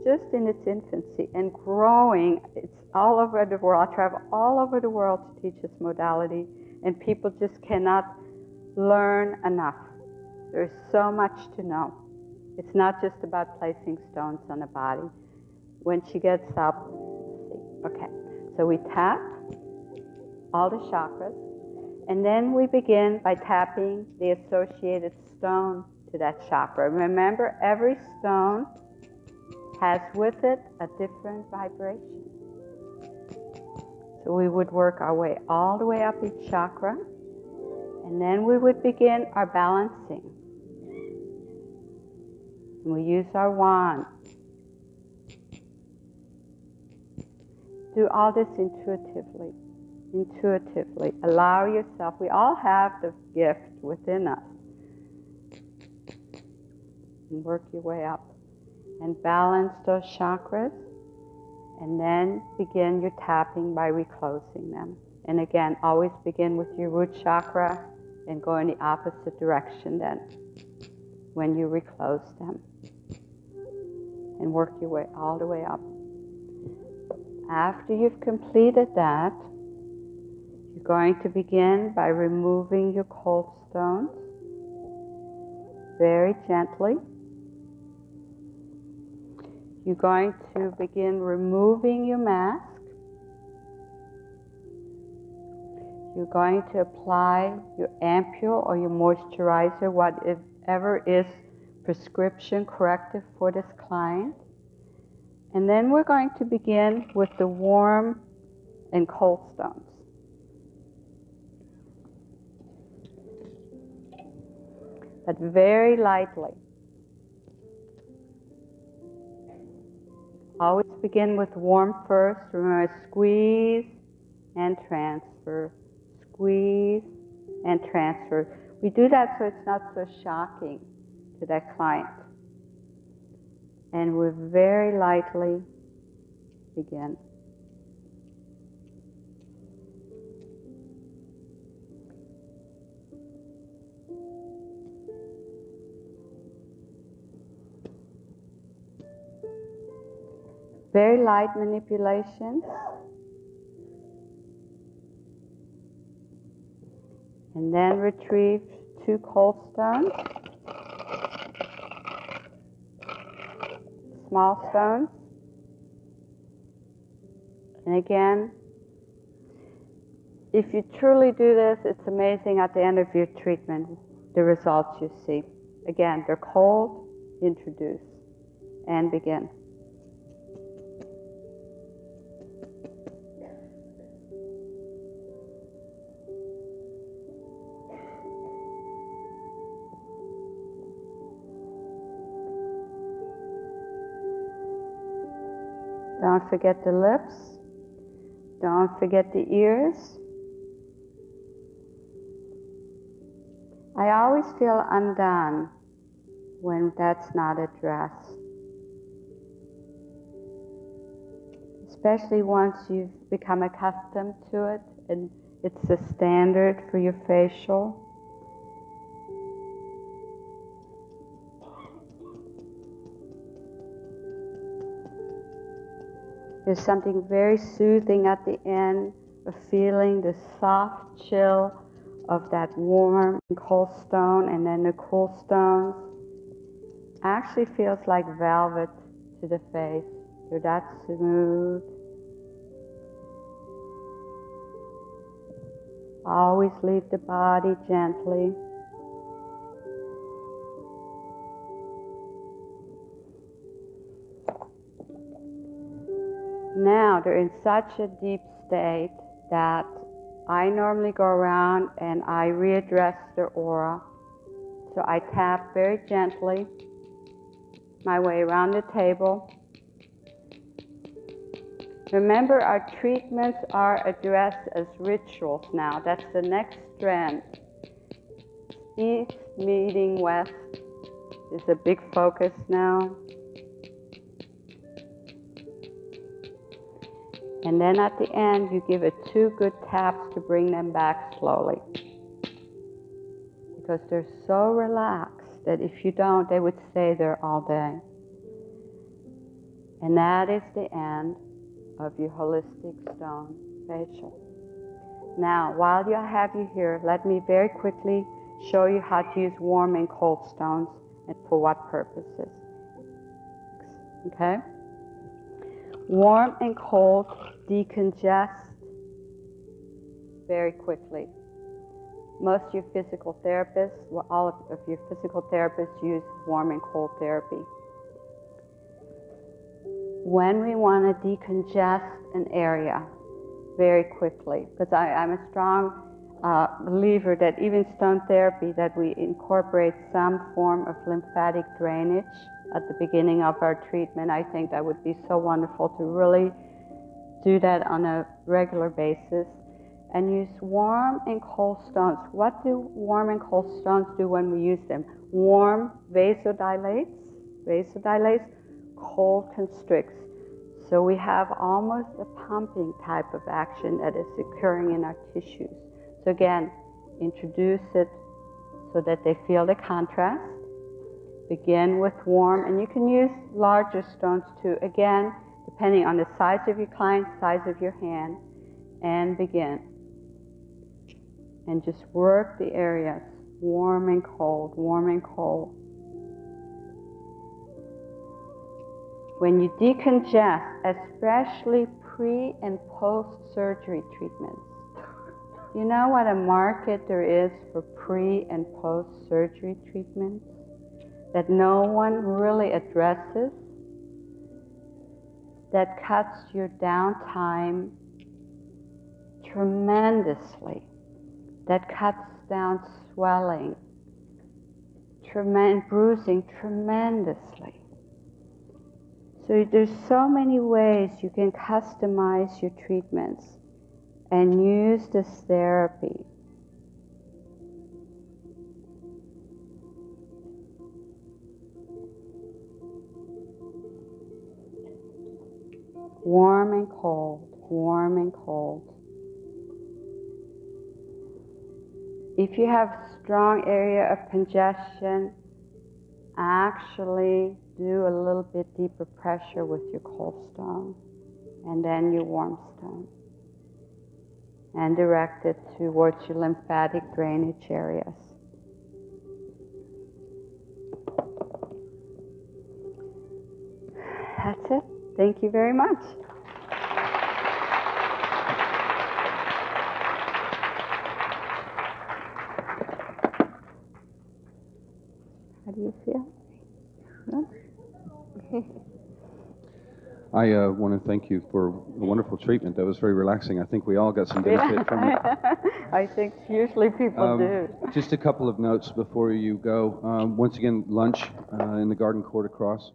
just in its infancy and growing. It's all over the world. I travel all over the world to teach this modality, and people just cannot learn enough. There's so much to know. It's not just about placing stones on the body. When she gets up, okay, so we tap all the chakras, and then we begin by tapping the associated stone to that chakra. Remember, every stone has with it a different vibration. So we would work our way all the way up each chakra, and then we would begin our balancing. And we use our wand. Do all this intuitively. Intuitively. Allow yourself. We all have the gift within us. And work your way up. And balance those chakras. And then begin your tapping by reclosing them. And again, always begin with your root chakra and go in the opposite direction then when you reclose them. And work your way all the way up. After you've completed that, you're going to begin by removing your cold stones very gently. You're going to begin removing your mask. You're going to apply your ampule or your moisturizer, whatever is prescription corrective for this client. And then we're going to begin with the warm and cold stones. But very lightly. Always begin with warm first. Remember, squeeze and transfer. Squeeze and transfer. We do that so it's not so shocking to that client. And we very lightly begin. Very light manipulations. And then retrieve 2 cold stones. Small stones. And again, if you truly do this, it's amazing at the end of your treatment, the results you see. Again, they're cold, introduce, and begin. Don't forget the lips. Don't forget the ears. I always feel undone when that's not addressed. Especially once you've become accustomed to it and it's the standard for your facial. There's something very soothing at the end of feeling the soft chill of that warm and cold stone, and then the cool stones. Actually feels like velvet to the face. They're that smooth. Always leave the body gently. Now they're in such a deep state that I normally go around and I readdress their aura. So I tap very gently my way around the table. Remember, our treatments are addressed as rituals now. That's the next strand. East meeting west is a big focus now. And then at the end, you give it 2 good taps to bring them back slowly. Because they're so relaxed that if you don't, they would stay there all day. And that is the end of your holistic stone facial. Now, while I have you here, let me very quickly show you how to use warm and cold stones and for what purposes. Okay? Warm and cold decongest very quickly. Most of your physical therapists, well, all of your physical therapists use warm and cold therapy. When we want to decongest an area very quickly, because I'm a strong believer that even stone therapy, that we incorporate some form of lymphatic drainage at the beginning of our treatment. I think that would be so wonderful to really do that on a regular basis. And use warm and cold stones. What do warm and cold stones do when we use them? Warm vasodilates, cold constricts. So we have almost a pumping type of action that is occurring in our tissues. So again, introduce it so that they feel the contrast. Begin with warm, and you can use larger stones too, again, depending on the size of your client, size of your hand, and begin. And just work the areas, warm and cold, warm and cold. When you decongest, especially pre- and post-surgery treatments, you know what a market there is for pre- and post-surgery treatments that no one really addresses, that cuts your downtime tremendously, that cuts down swelling, bruising tremendously. So there's so many ways you can customize your treatments and use this therapy. Warm and cold, warm and cold. If you have strong area of congestion, actually do a little bit deeper pressure with your cold stone and then your warm stone. And direct it towards your lymphatic drainage areas. That's it. Thank you very much. How do you feel? I want to thank you for a wonderful treatment. That was very relaxing. I think we all got some benefit from it. I think usually people do. Just a couple of notes before you go. Once again, lunch in the garden court across.